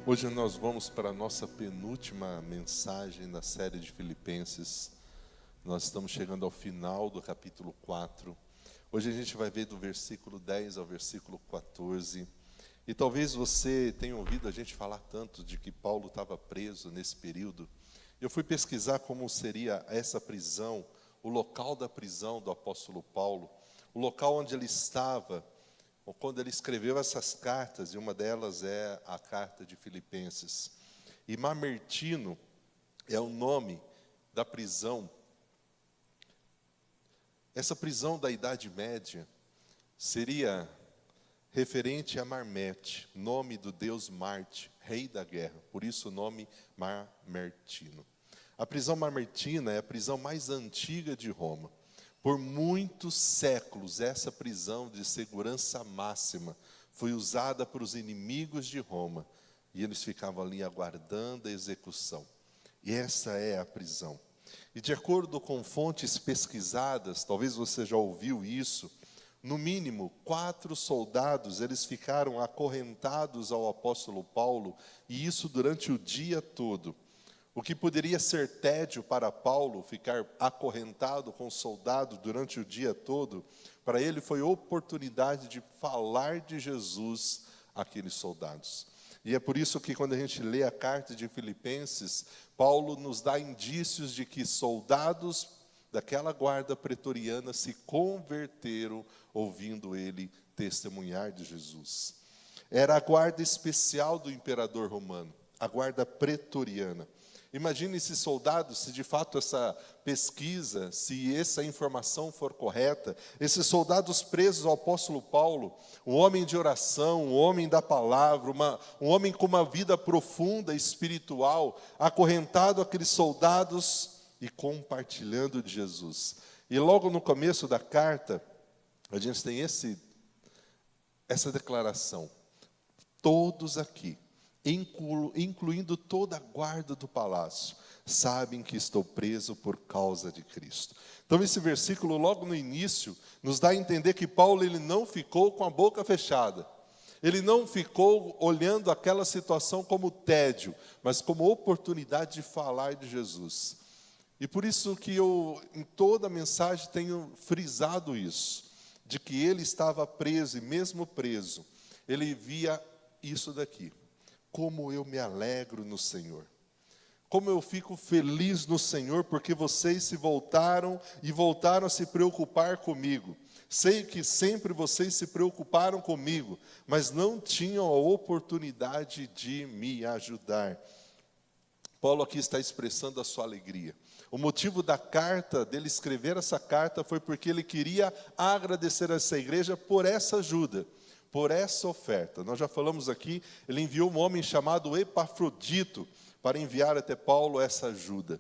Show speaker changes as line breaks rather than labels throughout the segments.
Hoje nós vamos para a nossa penúltima mensagem da série de Filipenses. Nós estamos chegando ao final do capítulo 4. Hoje a gente vai ver do versículo 10 ao versículo 14. E talvez você tenha ouvido a gente falar tanto de que Paulo estava preso nesse período. Eu fui pesquisar como seria essa prisão, o local da prisão do apóstolo Paulo, o local onde ele estava, ou quando ele escreveu essas cartas, e uma delas é a carta de Filipenses. E Mamertino é o nome da prisão. Essa prisão da Idade Média seria referente a Marmete, nome do deus Marte, rei da guerra, por isso o nome Mamertino. A prisão mamertina é a prisão mais antiga de Roma. Por muitos séculos, essa prisão de segurança máxima foi usada por os inimigos de Roma, e eles ficavam ali aguardando a execução. E essa é a prisão. E de acordo com fontes pesquisadas, talvez você já ouviu isso, no mínimo 4 soldados, eles ficaram acorrentados ao apóstolo Paulo, e isso durante o dia todo. O que poderia ser tédio para Paulo, ficar acorrentado com soldado durante o dia todo, para ele foi oportunidade de falar de Jesus àqueles soldados. E é por isso que quando a gente lê a carta de Filipenses, Paulo nos dá indícios de que soldados daquela guarda pretoriana se converteram ouvindo ele testemunhar de Jesus. Era a guarda especial do imperador romano, a guarda pretoriana. Imagine esses soldados, se de fato essa pesquisa, se essa informação for correta, esses soldados presos ao apóstolo Paulo, um homem de oração, um homem da palavra, um homem com uma vida profunda, espiritual, acorrentado àqueles soldados e compartilhando de Jesus. E logo no começo da carta, a gente tem essa declaração: todos aqui, incluindo toda a guarda do palácio, sabem que estou preso por causa de Cristo. Então esse versículo logo no início nos dá a entender que Paulo ele não ficou com a boca fechada. Ele não ficou olhando aquela situação como tédio, mas como oportunidade de falar de Jesus. E por isso que eu em toda a mensagem tenho frisado isso, de que ele estava preso e mesmo preso, ele via isso daqui. Como eu me alegro no Senhor. Como eu fico feliz no Senhor, porque vocês se voltaram e voltaram a se preocupar comigo. Sei que sempre vocês se preocuparam comigo, mas não tinham a oportunidade de me ajudar. Paulo aqui está expressando a sua alegria. O motivo da carta, dele escrever essa carta, foi porque ele queria agradecer a essa igreja por essa ajuda, por essa oferta. Nós já falamos aqui, ele enviou um homem chamado Epafrodito para enviar até Paulo essa ajuda.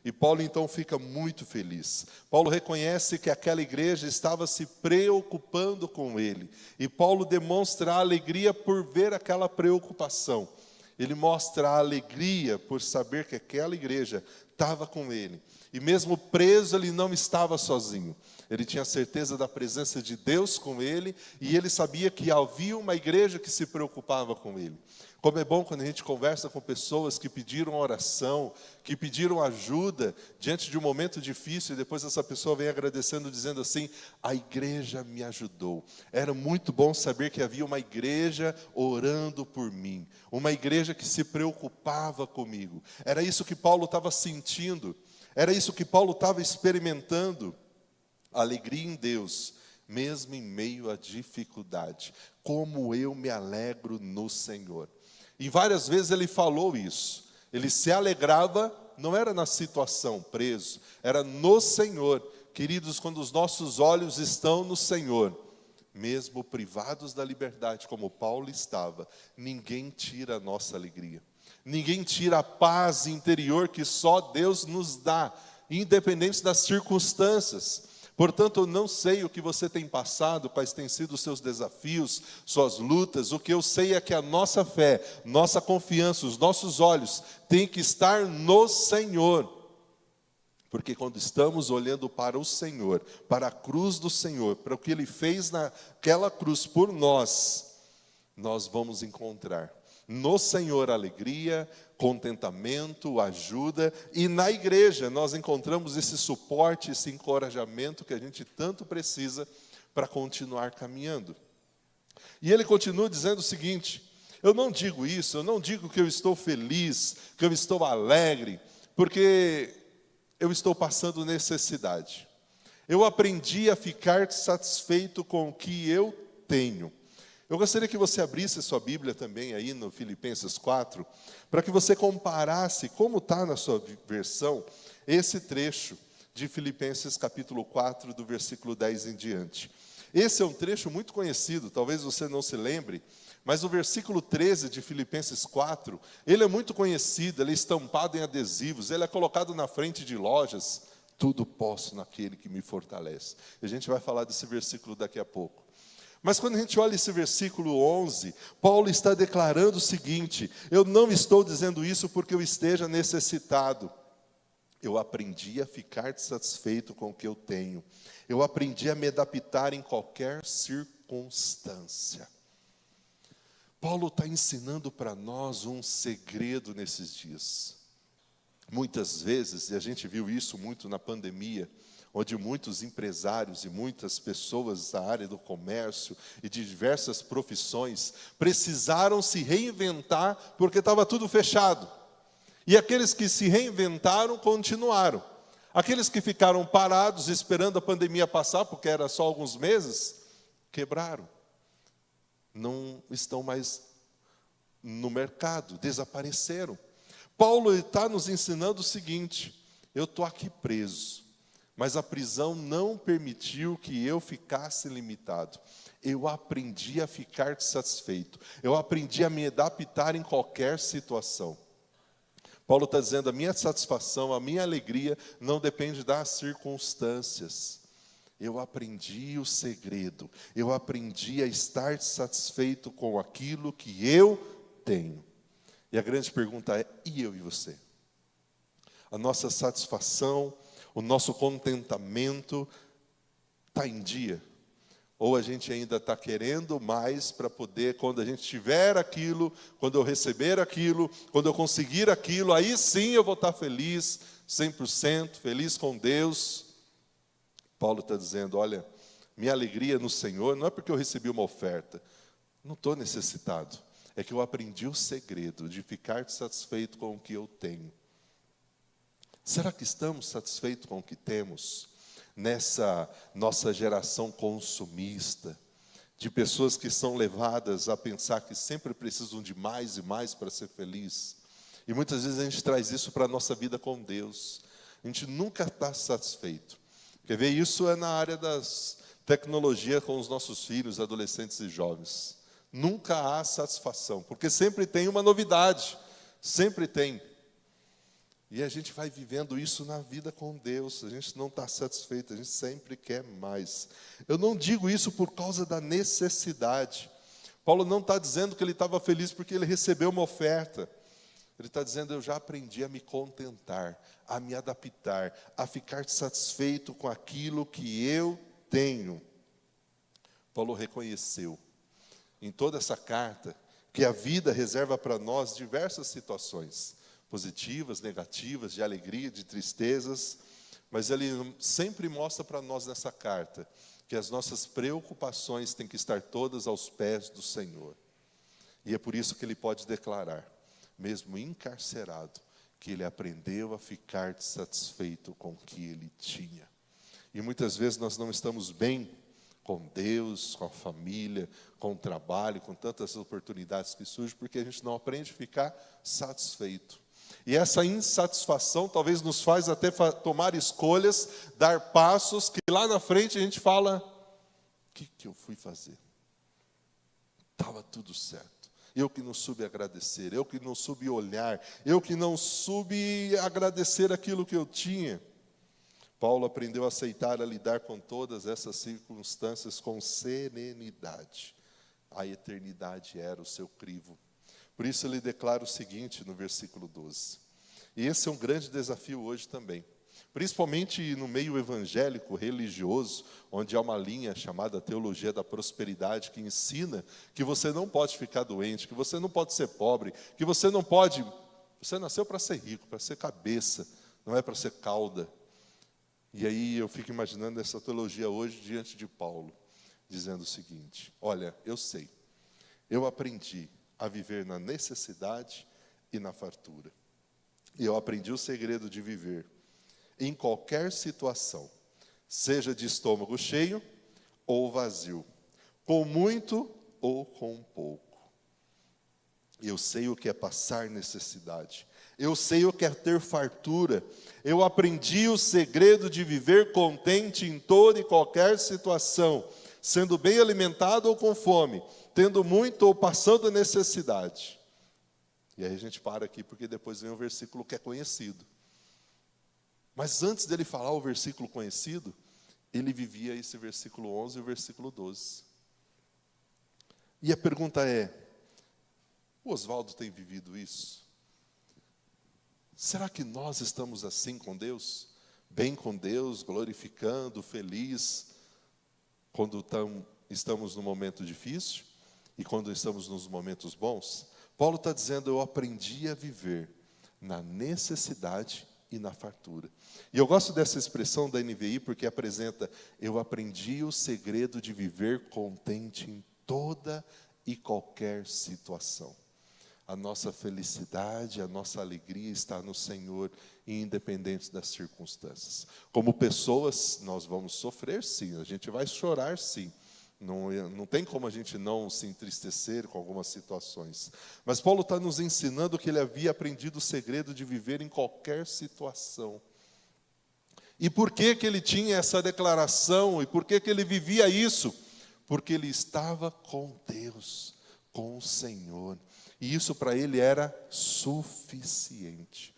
E Paulo então fica muito feliz. Paulo reconhece que aquela igreja estava se preocupando com ele. E Paulo demonstra a alegria por ver aquela preocupação. Ele mostra a alegria por saber que aquela igreja estava com ele. E mesmo preso, ele não estava sozinho. Ele tinha certeza da presença de Deus com ele, e ele sabia que havia uma igreja que se preocupava com ele. Como é bom quando a gente conversa com pessoas que pediram oração, que pediram ajuda diante de um momento difícil, e depois essa pessoa vem agradecendo, dizendo assim: a igreja me ajudou. Era muito bom saber que havia uma igreja orando por mim, uma igreja que se preocupava comigo. Era isso que Paulo estava sentindo, era isso que Paulo estava experimentando. Alegria em Deus, mesmo em meio à dificuldade. Como eu me alegro no Senhor. E várias vezes ele falou isso. Ele se alegrava, não era na situação, preso, era no Senhor. Queridos, quando os nossos olhos estão no Senhor, mesmo privados da liberdade, como Paulo estava, ninguém tira a nossa alegria. Ninguém tira a paz interior que só Deus nos dá, independente das circunstâncias. Portanto, eu não sei o que você tem passado, quais têm sido os seus desafios, suas lutas. O que eu sei é que a nossa fé, nossa confiança, os nossos olhos têm que estar no Senhor. Porque quando estamos olhando para o Senhor, para a cruz do Senhor, para o que Ele fez naquela cruz por nós, nós vamos encontrar no Senhor alegria, contentamento, ajuda, e na igreja nós encontramos esse suporte, esse encorajamento que a gente tanto precisa para continuar caminhando. E ele continua dizendo o seguinte: eu não digo isso, eu não digo que eu estou feliz, que eu estou alegre, porque eu estou passando necessidade. Eu aprendi a ficar satisfeito com o que eu tenho. Eu gostaria que você abrisse sua Bíblia também aí no Filipenses 4, para que você comparasse como está na sua versão esse trecho de Filipenses capítulo 4, do versículo 10 em diante. Esse é um trecho muito conhecido, talvez você não se lembre, mas o versículo 13 de Filipenses 4, ele é muito conhecido, ele é estampado em adesivos, ele é colocado na frente de lojas. Tudo posso naquele que me fortalece. E a gente vai falar desse versículo daqui a pouco. Mas quando a gente olha esse versículo 11, Paulo está declarando o seguinte: eu não estou dizendo isso porque eu esteja necessitado. Eu aprendi a ficar satisfeito com o que eu tenho. Eu aprendi a me adaptar em qualquer circunstância. Paulo está ensinando para nós um segredo nesses dias. Muitas vezes, e a gente viu isso muito na pandemia, onde muitos empresários e muitas pessoas da área do comércio e de diversas profissões precisaram se reinventar porque estava tudo fechado. E aqueles que se reinventaram continuaram. Aqueles que ficaram parados esperando a pandemia passar, porque era só alguns meses, quebraram. Não estão mais no mercado, desapareceram. Paulo está nos ensinando o seguinte: eu estou aqui preso, mas a prisão não permitiu que eu ficasse limitado. Eu aprendi a ficar satisfeito. Eu aprendi a me adaptar em qualquer situação. Paulo está dizendo: a minha satisfação, a minha alegria não depende das circunstâncias. Eu aprendi o segredo. Eu aprendi a estar satisfeito com aquilo que eu tenho. E a grande pergunta é: e eu e você? A nossa satisfação, o nosso contentamento está em dia? Ou a gente ainda está querendo mais para poder, quando a gente tiver aquilo, quando eu receber aquilo, quando eu conseguir aquilo, aí sim eu vou estar feliz, 100%, feliz com Deus. Paulo está dizendo: olha, minha alegria no Senhor não é porque eu recebi uma oferta, não estou necessitado, é que eu aprendi o segredo de ficar satisfeito com o que eu tenho. Será que estamos satisfeitos com o que temos? Nessa nossa geração consumista, de pessoas que são levadas a pensar que sempre precisam de mais e mais para ser feliz. E muitas vezes a gente traz isso para a nossa vida com Deus. A gente nunca está satisfeito. Quer ver? Isso é na área das tecnologias com os nossos filhos, adolescentes e jovens. Nunca há satisfação, porque sempre tem uma novidade, sempre tem. E a gente vai vivendo isso na vida com Deus. A gente não está satisfeito, a gente sempre quer mais. Eu não digo isso por causa da necessidade. Paulo não está dizendo que ele estava feliz porque ele recebeu uma oferta. Ele está dizendo: eu já aprendi a me contentar, a me adaptar, a ficar satisfeito com aquilo que eu tenho. Paulo reconheceu em toda essa carta que a vida reserva para nós diversas situações, positivas, negativas, de alegria, de tristezas, mas ele sempre mostra para nós nessa carta que as nossas preocupações têm que estar todas aos pés do Senhor. E é por isso que ele pode declarar, mesmo encarcerado, que ele aprendeu a ficar satisfeito com o que ele tinha. E muitas vezes nós não estamos bem com Deus, com a família, com o trabalho, com tantas oportunidades que surgem, porque a gente não aprende a ficar satisfeito. E essa insatisfação talvez nos faz até tomar escolhas, dar passos, que lá na frente a gente fala: o que eu fui fazer? Estava tudo certo. Eu que não soube agradecer, eu que não soube olhar, eu que não soube agradecer aquilo que eu tinha. Paulo aprendeu a aceitar, a lidar com todas essas circunstâncias com serenidade. A eternidade era o seu crivo. Por isso ele declara o seguinte no versículo 12. E esse é um grande desafio hoje também. Principalmente no meio evangélico, religioso, onde há uma linha chamada teologia da prosperidade, que ensina que você não pode ficar doente, que você não pode ser pobre, que você não pode... Você nasceu para ser rico, para ser cabeça, não é para ser cauda. E aí eu fico imaginando essa teologia hoje diante de Paulo, dizendo o seguinte: olha, eu sei, eu aprendi a viver na necessidade e na fartura. E eu aprendi o segredo de viver em qualquer situação, seja de estômago cheio ou vazio, com muito ou com pouco. Eu sei o que é passar necessidade. Eu sei o que é ter fartura. Eu aprendi o segredo de viver contente em toda e qualquer situação, sendo bem alimentado ou com fome, tendo muito ou passando necessidade. E aí a gente para aqui, porque depois vem um versículo que é conhecido. Mas antes dele falar o versículo conhecido, ele vivia esse versículo 11 e o versículo 12. E a pergunta é: o Oswaldo tem vivido isso? Será que nós estamos assim com Deus? Bem com Deus, glorificando, feliz, quando estamos num momento difícil e quando estamos nos momentos bons? Paulo está dizendo: eu aprendi a viver na necessidade e na fartura. E eu gosto dessa expressão da NVI porque apresenta: eu aprendi o segredo de viver contente em toda e qualquer situação. A nossa felicidade, a nossa alegria está no Senhor, independente das circunstâncias. Como pessoas, nós vamos sofrer sim, a gente vai chorar sim. Não tem como a gente não se entristecer com algumas situações. Mas Paulo está nos ensinando que ele havia aprendido o segredo de viver em qualquer situação. E por que ele tinha essa declaração? E por que ele vivia isso? Porque ele estava com Deus, com o Senhor. E isso para ele era suficiente.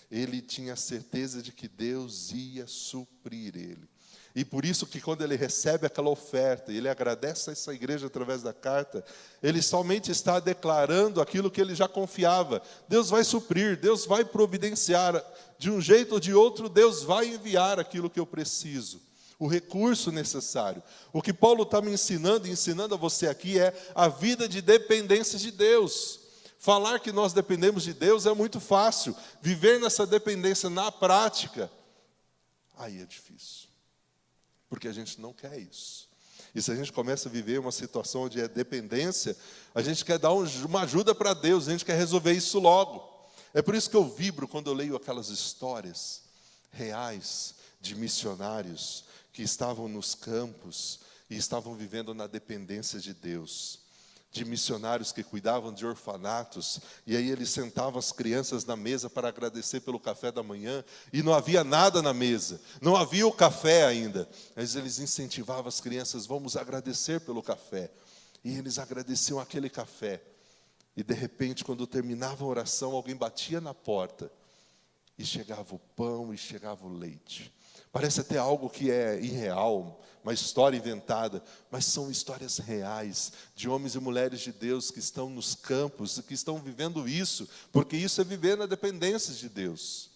Ele tinha certeza de que Deus ia suprir ele. E por isso que quando ele recebe aquela oferta, ele agradece a essa igreja através da carta, ele somente está declarando aquilo que ele já confiava. Deus vai suprir, Deus vai providenciar, de um jeito ou de outro, Deus vai enviar aquilo que eu preciso, o recurso necessário. O que Paulo está me ensinando e ensinando a você aqui é a vida de dependência de Deus. Falar que nós dependemos de Deus é muito fácil, viver nessa dependência na prática, aí é difícil. Porque a gente não quer isso. E se a gente começa a viver uma situação onde é dependência, a gente quer dar uma ajuda para Deus, a gente quer resolver isso logo. É por isso que eu vibro quando eu leio aquelas histórias reais de missionários que estavam nos campos e estavam vivendo na dependência de Deus. De missionários que cuidavam de orfanatos, e aí eles sentavam as crianças na mesa para agradecer pelo café da manhã, e não havia nada na mesa, não havia o café ainda, mas eles incentivavam as crianças: vamos agradecer pelo café, e eles agradeciam aquele café, e de repente, quando terminava a oração, alguém batia na porta, e chegava o pão, e chegava o leite. Parece até algo que é irreal, uma história inventada, mas são histórias reais, de homens e mulheres de Deus que estão nos campos, que estão vivendo isso, porque isso é viver na dependência de Deus.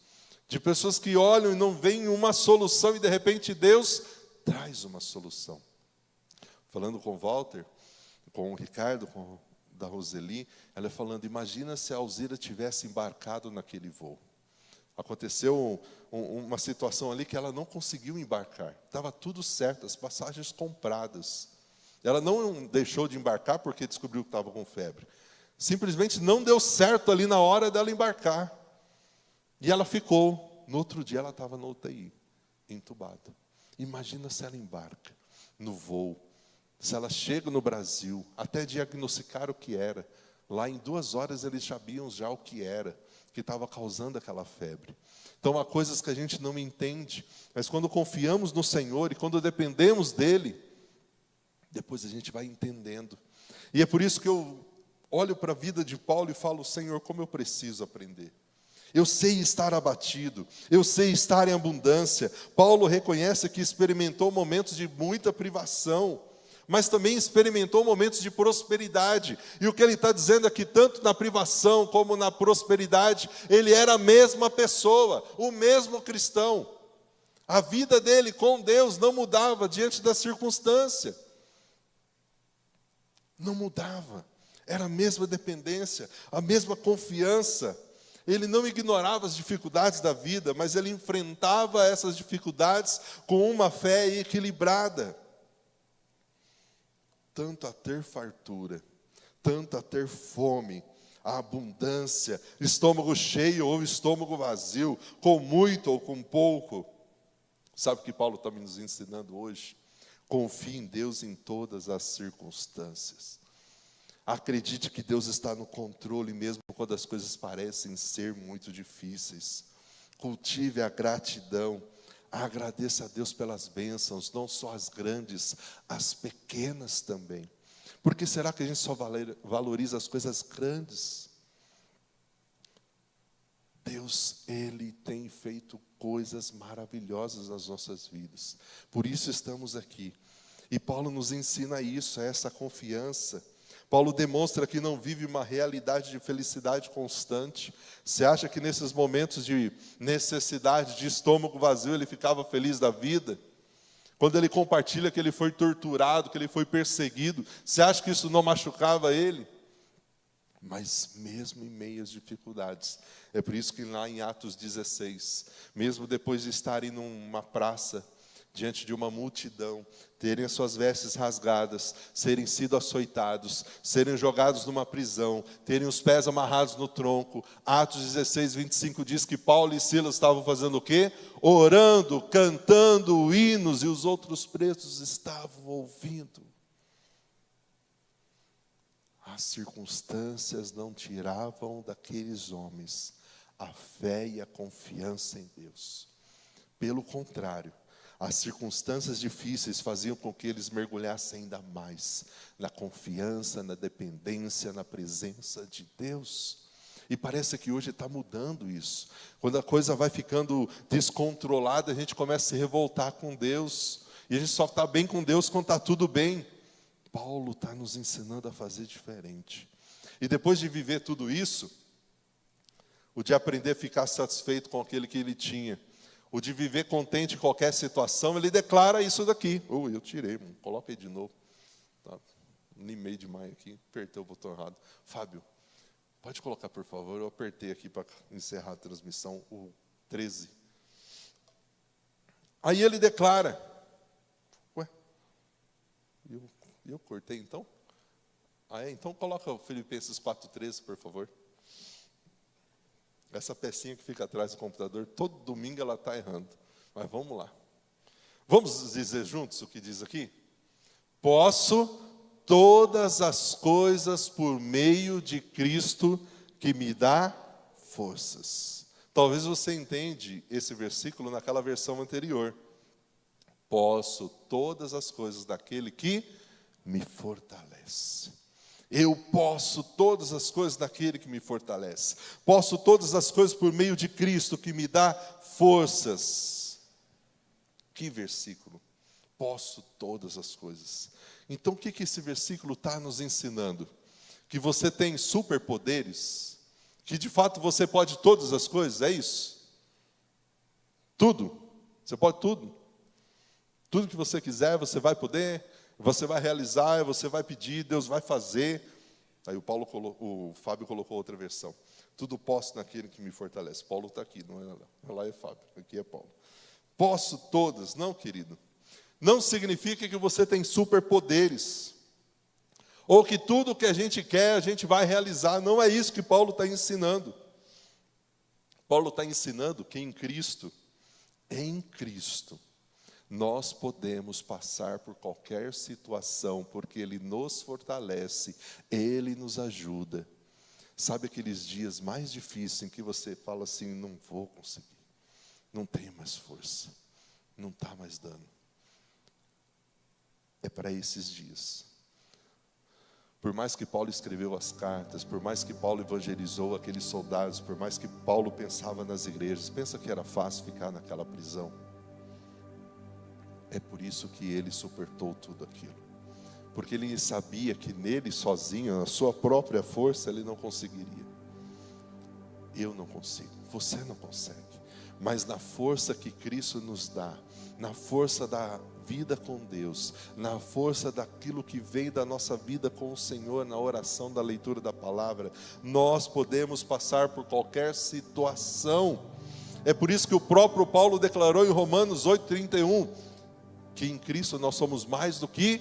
De pessoas que olham e não veem uma solução, e de repente Deus traz uma solução. Falando com o Walter, com o Ricardo, da Roseli, ela falando: imagina se a Alzira tivesse embarcado naquele voo. Aconteceu uma situação ali que ela não conseguiu embarcar. Estava tudo certo, as passagens compradas. Ela não deixou de embarcar porque descobriu que estava com febre. Simplesmente não deu certo ali na hora dela embarcar. E ela ficou. No outro dia ela estava no UTI, entubada. Imagina se ela embarca no voo. Se ela chega no Brasil, até diagnosticar o que era. Lá em 2 horas eles sabiam já o que era, que estava causando aquela febre. Então há coisas que a gente não entende, mas quando confiamos no Senhor e quando dependemos dEle, depois a gente vai entendendo. E é por isso que eu olho para a vida de Paulo e falo: Senhor, como eu preciso aprender. Eu sei estar abatido, eu sei estar em abundância. Paulo reconhece que experimentou momentos de muita privação, mas também experimentou momentos de prosperidade. E o que ele está dizendo é que tanto na privação como na prosperidade, ele era a mesma pessoa, o mesmo cristão. A vida dele com Deus não mudava diante da circunstância. Não mudava. Era a mesma dependência, a mesma confiança. Ele não ignorava as dificuldades da vida, mas ele enfrentava essas dificuldades com uma fé equilibrada. Tanto a ter fartura, tanto a ter fome, a abundância, estômago cheio ou estômago vazio, com muito ou com pouco. Sabe o que Paulo está nos ensinando hoje? Confie em Deus em todas as circunstâncias. Acredite que Deus está no controle, mesmo quando as coisas parecem ser muito difíceis. Cultive a gratidão. Agradeça a Deus pelas bênçãos, não só as grandes, as pequenas também. Porque será que a gente só valoriza as coisas grandes? Deus, Ele tem feito coisas maravilhosas nas nossas vidas. Por isso estamos aqui. E Paulo nos ensina isso, essa confiança. Paulo demonstra que não vive uma realidade de felicidade constante. Você acha que nesses momentos de necessidade, de estômago vazio, ele ficava feliz da vida? Quando ele compartilha que ele foi torturado, que ele foi perseguido, você acha que isso não machucava ele? Mas mesmo em meio às dificuldades, é por isso que lá em Atos 16, mesmo depois de estarem numa praça, diante de uma multidão, terem as suas vestes rasgadas, serem sido açoitados, serem jogados numa prisão, terem os pés amarrados no tronco. Atos 16, 25 diz que Paulo e Silas estavam fazendo o quê? Orando, cantando hinos, e os outros presos estavam ouvindo. As circunstâncias não tiravam daqueles homens a fé e a confiança em Deus. Pelo contrário, as circunstâncias difíceis faziam com que eles mergulhassem ainda mais na confiança, na dependência, na presença de Deus. E parece que hoje está mudando isso. Quando a coisa vai ficando descontrolada, a gente começa a se revoltar com Deus. E a gente só está bem com Deus quando está tudo bem. Paulo está nos ensinando a fazer diferente. E depois de viver tudo isso, o de aprender a ficar satisfeito com aquele que ele tinha, o de viver contente em qualquer situação, ele declara isso daqui. Eu tirei, coloca aí de novo. Tá, animei demais aqui, apertei o botão errado. Fábio, pode colocar, por favor? Eu apertei aqui para encerrar a transmissão, o 13. Aí ele declara. Ué, eu cortei então? Então coloca o Filipenses 4,13, por favor. Essa pecinha que fica atrás do computador, todo domingo ela está errando. Mas vamos lá. Vamos dizer juntos o que diz aqui? Posso todas as coisas por meio de Cristo que me dá forças. Talvez você entende esse versículo naquela versão anterior. Posso todas as coisas daquele que me fortalece. Eu posso todas as coisas daquele que me fortalece. Posso todas as coisas por meio de Cristo que me dá forças. Que versículo. Posso todas as coisas. Então o que esse versículo está nos ensinando? Que você tem superpoderes? Que de fato você pode todas as coisas, é isso? Tudo. Você pode tudo. Tudo que você quiser, você vai poder, você vai realizar, você vai pedir, Deus vai fazer. Aí o Fábio colocou outra versão. Tudo posso naquele que me fortalece. Paulo está aqui, não é lá. Lá é Fábio, aqui é Paulo. Posso todas, não, querido. Não significa que você tem superpoderes. Ou que tudo que a gente quer, a gente vai realizar. Não é isso que Paulo está ensinando. Paulo está ensinando que em Cristo, nós podemos passar por qualquer situação, porque Ele nos fortalece, Ele nos ajuda. Sabe aqueles dias mais difíceis em que você fala assim, não vou conseguir, não tenho mais força, não está mais dando. É para esses dias. Por mais que Paulo escreveu as cartas, por mais que Paulo evangelizou aqueles soldados, por mais que Paulo pensava nas igrejas, pensa que era fácil ficar naquela prisão? É por isso que ele suportou tudo aquilo. Porque ele sabia que nele sozinho, na sua própria força, ele não conseguiria. Eu não consigo, você não consegue. Mas na força que Cristo nos dá, na força da vida com Deus, na força daquilo que vem da nossa vida com o Senhor, na oração, da leitura da palavra, nós podemos passar por qualquer situação. É por isso que o próprio Paulo declarou em Romanos 8:31, que em Cristo nós somos mais do que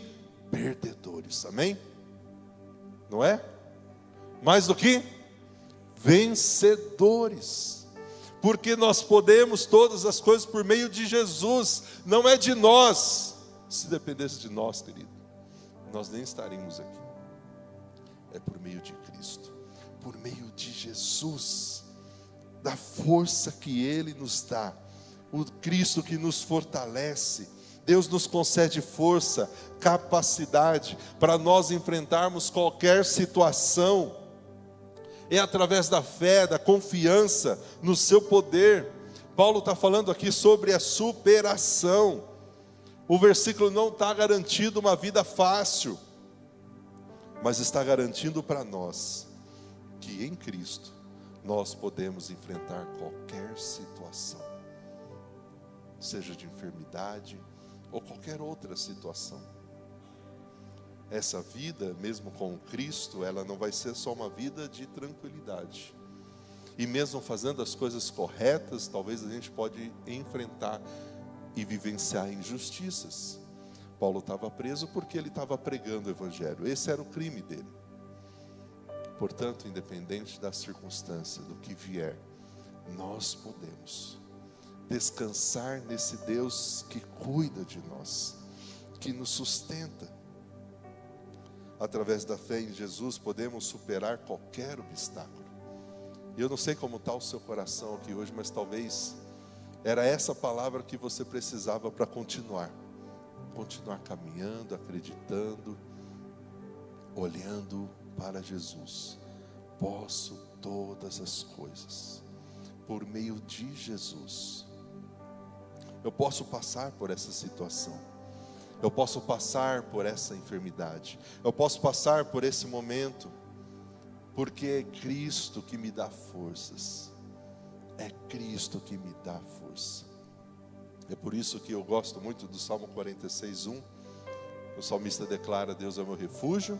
perdedores, amém? Não é? Mais do que vencedores, porque nós podemos todas as coisas por meio de Jesus, não é de nós. Se dependesse de nós, querido, nós nem estaríamos aqui. É por meio de Cristo, por meio de Jesus, da força que Ele nos dá, o Cristo que nos fortalece. Deus nos concede força, capacidade para nós enfrentarmos qualquer situação. É através da fé, da confiança no seu poder. Paulo está falando aqui sobre a superação. O versículo não está garantindo uma vida fácil, mas está garantindo para nós que em Cristo nós podemos enfrentar qualquer situação, seja de enfermidade ou qualquer outra situação. Essa vida, mesmo com Cristo, ela não vai ser só uma vida de tranquilidade. E mesmo fazendo as coisas corretas, talvez a gente pode enfrentar e vivenciar injustiças. Paulo estava preso porque ele estava pregando o Evangelho. Esse era o crime dele. Portanto, independente da circunstância, do que vier, nós podemos descansar nesse Deus que cuida de nós, que nos sustenta. Através da fé em Jesus, podemos superar qualquer obstáculo. E eu não sei como está o seu coração aqui hoje, mas talvez era essa palavra que você precisava para continuar caminhando, acreditando, olhando para Jesus. Posso todas as coisas por meio de Jesus. Eu posso passar por essa situação. Eu posso passar por essa enfermidade. Eu posso passar por esse momento, porque é Cristo que me dá forças. É Cristo que me dá força. É por isso que eu gosto muito do Salmo 46:1. O salmista declara: Deus é o meu refúgio,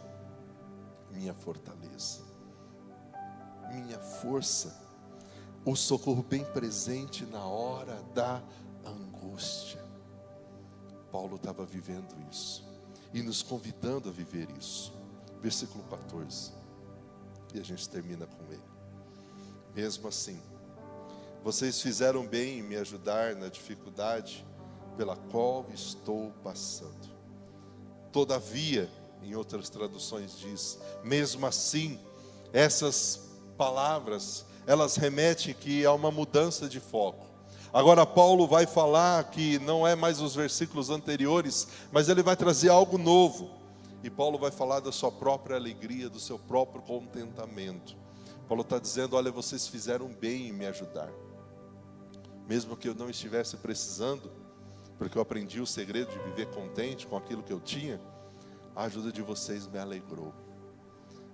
minha fortaleza, minha força, o socorro bem presente na hora da angústia. Paulo estava vivendo isso e nos convidando a viver isso. Versículo 14, e a gente termina com ele. Mesmo assim, vocês fizeram bem em me ajudar na dificuldade pela qual estou passando. Todavia, em outras traduções diz, mesmo assim, essas palavras, elas remetem que há uma mudança de foco. Agora Paulo vai falar que não é mais os versículos anteriores, mas ele vai trazer algo novo. E Paulo vai falar da sua própria alegria, do seu próprio contentamento. Paulo está dizendo: olha, vocês fizeram bem em me ajudar. Mesmo que eu não estivesse precisando, porque eu aprendi o segredo de viver contente com aquilo que eu tinha, a ajuda de vocês me alegrou,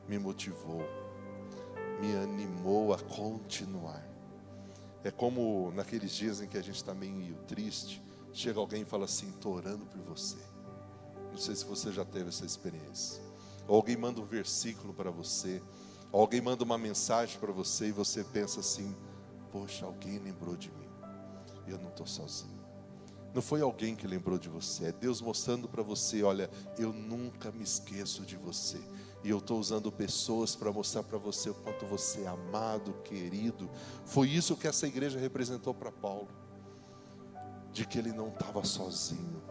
me motivou, me animou a continuar. É como naqueles dias em que a gente está meio triste, chega alguém e fala assim: estou orando por você. Não sei se você já teve essa experiência. Ou alguém manda um versículo para você, ou alguém manda uma mensagem para você e você pensa assim: poxa, alguém lembrou de mim, eu não estou sozinho. Não foi alguém que lembrou de você, é Deus mostrando para você: olha, eu nunca me esqueço de você. E eu estou usando pessoas para mostrar para você o quanto você é amado, querido. Foi isso que essa igreja representou para Paulo, de que ele não estava sozinho.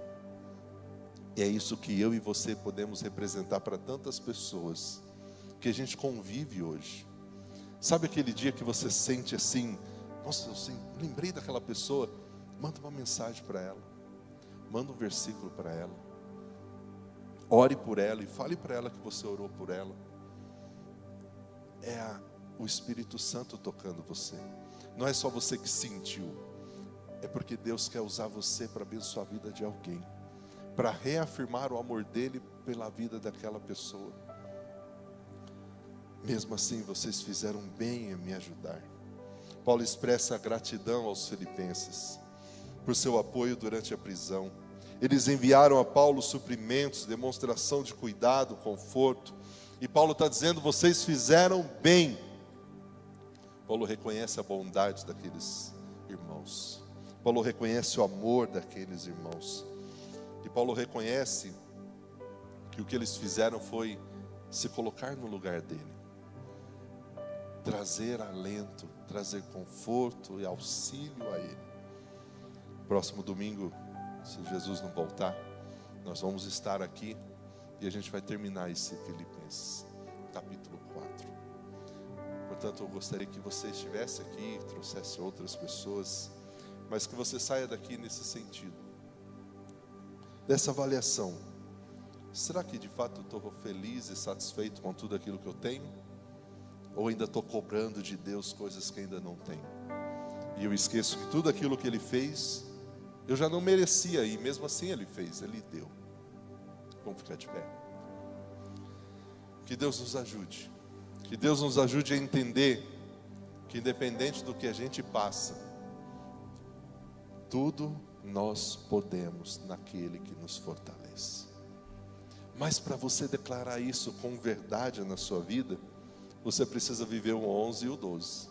E é isso que eu e você podemos representar para tantas pessoas que a gente convive hoje. Sabe aquele dia que você sente assim: nossa, eu lembrei daquela pessoa. Manda uma mensagem para ela, manda um versículo para ela, ore por ela e fale para ela que você orou por ela. É o Espírito Santo tocando você. Não é só você que sentiu, é porque Deus quer usar você para abençoar a vida de alguém, para reafirmar o amor dele pela vida daquela pessoa. Mesmo assim, vocês fizeram bem em me ajudar. Paulo expressa gratidão aos filipenses por seu apoio durante a prisão. Eles enviaram a Paulo suprimentos, demonstração de cuidado, conforto. E Paulo está dizendo: vocês fizeram bem. Paulo reconhece a bondade daqueles irmãos. Paulo reconhece o amor daqueles irmãos. E Paulo reconhece que o que eles fizeram foi se colocar no lugar dele. Trazer alento, trazer conforto e auxílio a ele. Próximo domingo, se Jesus não voltar, nós vamos estar aqui e a gente vai terminar esse Filipenses, capítulo 4. Portanto, eu gostaria que você estivesse aqui, trouxesse outras pessoas, mas que você saia daqui nesse sentido, dessa avaliação. Será que de fato eu estou feliz e satisfeito com tudo aquilo que eu tenho? Ou ainda estou cobrando de Deus coisas que ainda não tenho? E eu esqueço que tudo aquilo que Ele fez, eu já não merecia, e mesmo assim Ele fez, Ele deu. Vamos ficar de pé. Que Deus nos ajude. Que Deus nos ajude a entender que independente do que a gente passa, tudo nós podemos naquele que nos fortalece. Mas para você declarar isso com verdade na sua vida, você precisa viver o 11 e o 12.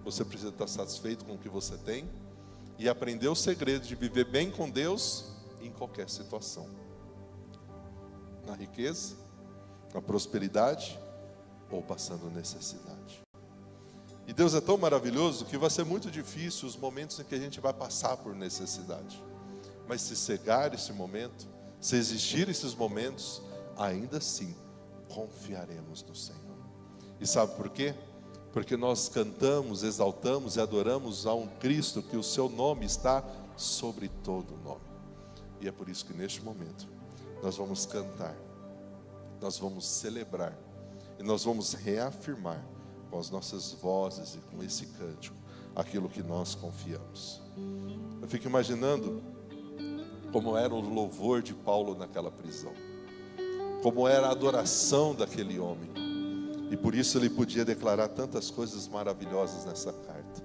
Você precisa estar satisfeito com o que você tem e aprender o segredo de viver bem com Deus em qualquer situação. Na riqueza, na prosperidade ou passando necessidade. E Deus é tão maravilhoso que vai ser muito difícil os momentos em que a gente vai passar por necessidade. Mas se cegar esse momento, se existir esses momentos, ainda assim confiaremos no Senhor. E sabe por quê? Porque nós cantamos, exaltamos e adoramos a um Cristo que o seu nome está sobre todo nome. E é por isso que neste momento nós vamos cantar, nós vamos celebrar e nós vamos reafirmar com as nossas vozes e com esse cântico aquilo que nós confiamos. Eu fico imaginando como era o louvor de Paulo naquela prisão, como era a adoração daquele homem, e por isso ele podia declarar tantas coisas maravilhosas nessa carta.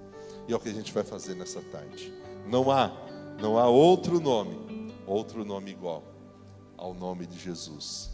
E é o que a gente vai fazer nessa tarde. Não há outro nome igual ao nome de Jesus.